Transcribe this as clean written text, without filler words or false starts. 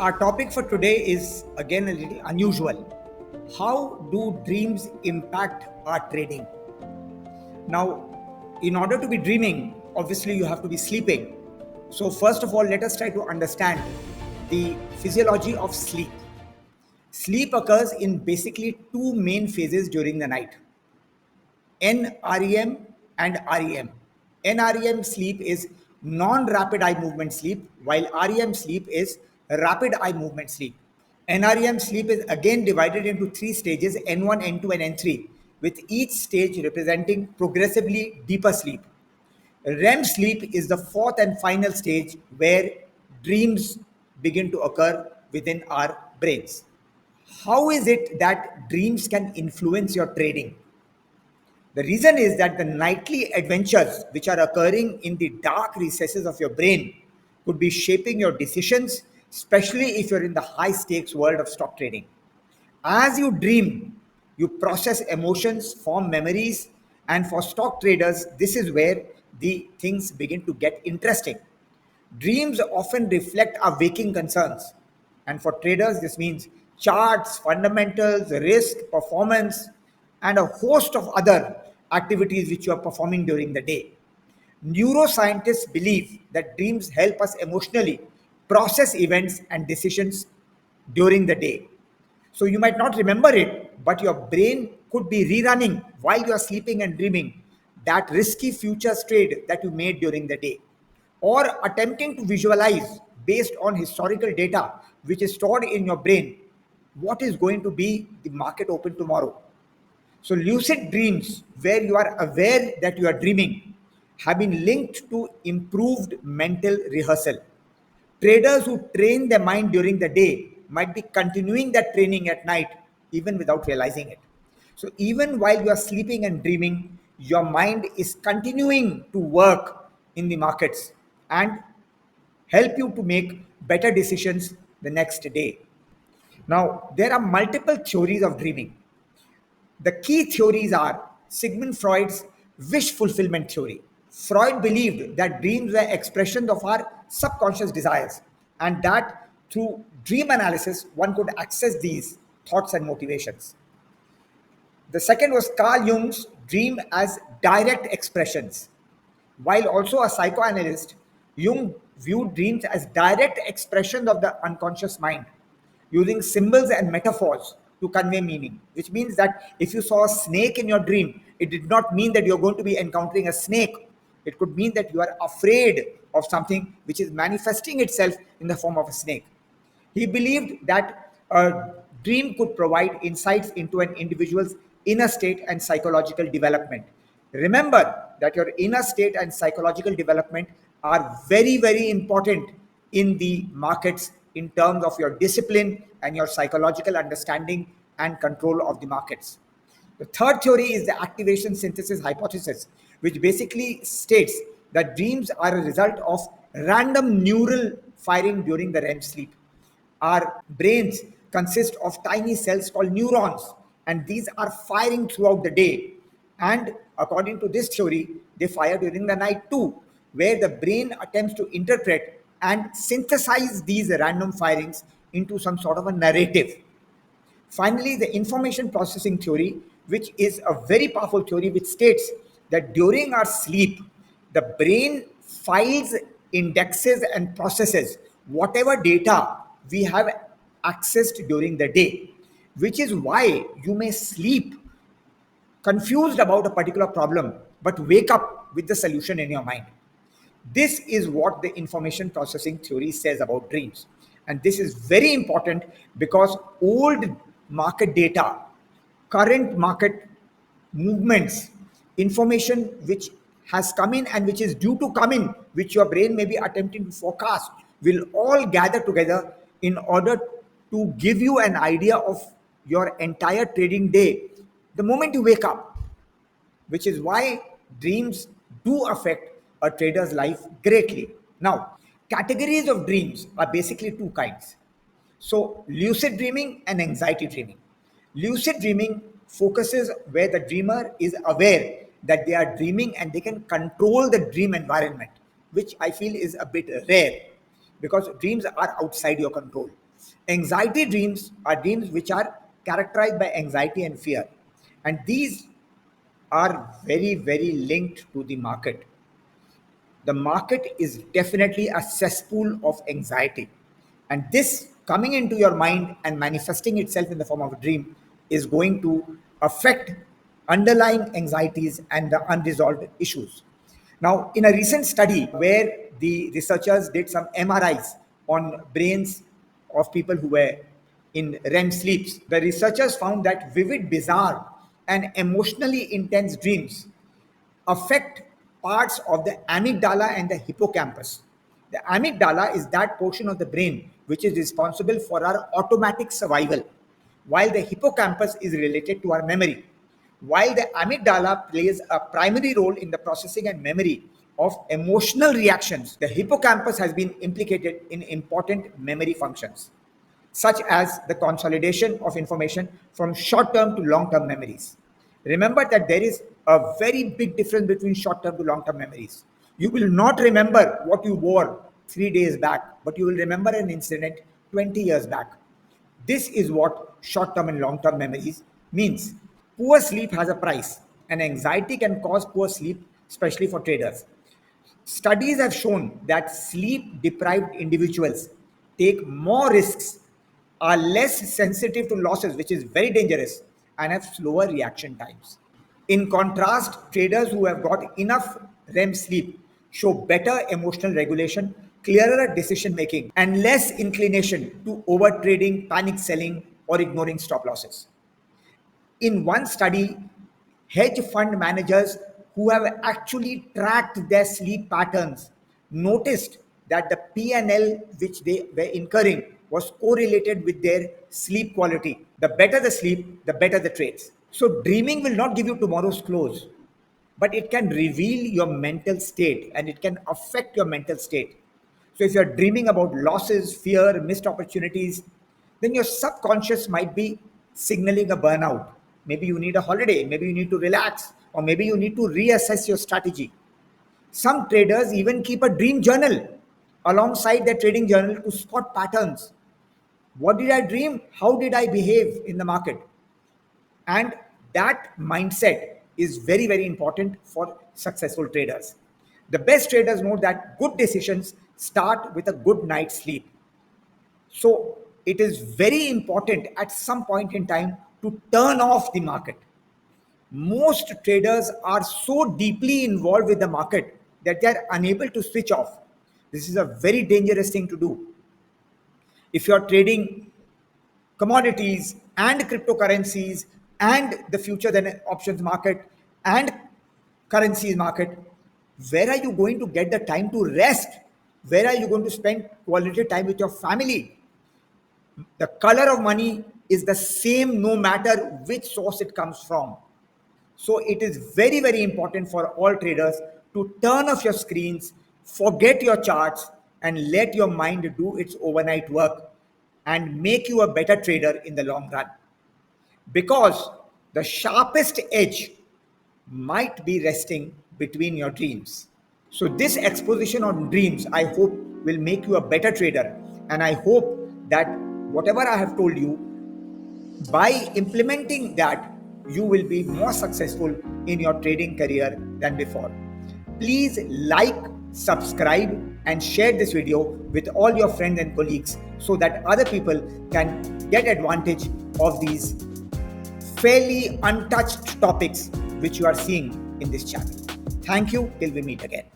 Our topic for today is again a little unusual. How do dreams impact our trading? Now, in order to be dreaming, obviously you have to be sleeping. So, first of all, let us try to understand the physiology of sleep. Sleep occurs in basically two main phases during the night: NREM and REM. NREM sleep is non rapid eye movement sleep, while REM sleep is rapid eye movement sleep. NREM sleep is again divided into three stages: N1, N2, and N3, with each stage representing progressively deeper sleep. REM sleep is the fourth and final stage where dreams begin to occur within our brains. How is it that dreams can influence your trading? The reason is that the nightly adventures which are occurring in the dark recesses of your brain could be shaping your decisions, especially if you're in the high stakes world of stock trading. As you dream, you process emotions, form memories, and for stock traders, this is where the things begin to get interesting. Dreams often reflect our waking concerns, and for traders, this means charts, fundamentals, risk, performance, and a host of other activities which you are performing during the day. Neuroscientists believe that dreams help us emotionally process events and decisions during the day. So you might not remember it, but your brain could be rerunning while you are sleeping and dreaming that risky futures trade that you made during the day, or attempting to visualize based on historical data which is stored in your brain what is going to be the market open tomorrow. So, lucid dreams, where you are aware that you are dreaming, have been linked to improved mental rehearsal. Traders who train their mind during the day might be continuing that training at night even without realizing it. So, even while you are sleeping and dreaming, your mind is continuing to work in the markets and help you to make better decisions the next day. Now, there are multiple theories of dreaming. The key theories are Sigmund Freud's wish fulfillment theory. Freud believed that dreams were expressions of our subconscious desires, and that through dream analysis one could access these thoughts and motivations. The second was Carl Jung's dream as direct expressions. While also a psychoanalyst, Jung viewed dreams as direct expressions of the unconscious mind, using symbols and metaphors to convey meaning, which means that if you saw a snake in your dream, it did not mean that you're going to be encountering a snake. It could mean that you are afraid of something which is manifesting itself in the form of a snake. He believed that a dream could provide insights into an individual's inner state and psychological development. Remember that your inner state and psychological development are very, very important in the markets in terms of your discipline and your psychological understanding and control of the markets. The third theory is the activation synthesis hypothesis, which basically states that dreams are a result of random neural firing during the REM sleep. Our brains consist of tiny cells called neurons, and these are firing throughout the day. And according to this theory, they fire during the night too, where the brain attempts to interpret and synthesize these random firings into some sort of a narrative. Finally, the information processing theory, which is a very powerful theory, which states that during our sleep, the brain files, indexes, and processes whatever data we have accessed during the day, which is why you may sleep confused about a particular problem but wake up with the solution in your mind. This is what the information processing theory says about dreams. And this is very important because old market data, current market movements, information which has come in and which is due to come in, which your brain may be attempting to forecast, will all gather together in order to give you an idea of your entire trading day the moment you wake up, which is why dreams do affect a trader's life greatly. Now, categories of dreams are basically two kinds. So, lucid dreaming and anxiety dreaming. Lucid dreaming focuses where the dreamer is aware that they are dreaming and they can control the dream environment, which I feel is a bit rare because dreams are outside your control. Anxiety dreams are dreams which are characterized by anxiety and fear. And these are very, very linked to the market. The market is definitely a cesspool of anxiety. And this coming into your mind and manifesting itself in the form of a dream is going to affect underlying anxieties and the unresolved issues. Now, in a recent study where the researchers did some MRIs on brains of people who were in REM sleeps, the researchers found that vivid, bizarre, and emotionally intense dreams affect parts of the amygdala and the hippocampus. The amygdala is that portion of the brain which is responsible for our automatic survival, while the hippocampus is related to our memory. While the amygdala plays a primary role in the processing and memory of emotional reactions, the hippocampus has been implicated in important memory functions, such as the consolidation of information from short term to long term memories. Remember that there is a very big difference between short term to long term memories. You will not remember what you wore 3 days back, but you will remember an incident 20 years back. This is what short term and long term memories means. Poor sleep has a price, and anxiety can cause poor sleep, especially for traders. Studies have shown that sleep deprived individuals take more risks, are less sensitive to losses, which is very dangerous, and have slower reaction times. In contrast, traders who have got enough REM sleep show better emotional regulation, clearer decision making, and less inclination to over trading, panic selling, or ignoring stop losses. In one study, hedge fund managers who have actually tracked their sleep patterns noticed that the P&L which they were incurring was correlated with their sleep quality. The better the sleep, the better the trades. So, dreaming will not give you tomorrow's close, but it can reveal your mental state and it can affect your mental state. So, if you're dreaming about losses, fear, missed opportunities, then your subconscious might be signaling a burnout. Maybe you need a holiday, maybe you need to relax, or maybe you need to reassess your strategy. Some traders even keep a dream journal alongside their trading journal to spot patterns. What did I dream? How did I behave in the market? And that mindset is very, very important for successful traders. The best traders know that good decisions start with a good night's sleep. So it is very important at some point in time to turn off the market. Most traders are so deeply involved with the market that they are unable to switch off. This is a very dangerous thing to do. If you are trading commodities and cryptocurrencies and the future then options market and currencies market, where are you going to get the time to rest? Where are you going to spend quality time with your family? The color of money is the same no matter which source it comes from. So it is very, very important for all traders to turn off your screens, forget your charts, and let your mind do its overnight work and make you a better trader in the long run. Because the sharpest edge might be resting between your dreams. So, this exposition on dreams, I hope, will make you a better trader. And I hope that whatever I have told you, by implementing that, you will be more successful in your trading career than before. Please like, subscribe, and share this video with all your friends and colleagues so that other people can get advantage of these fairly untouched topics which you are seeing in this channel. Thank you till we meet again.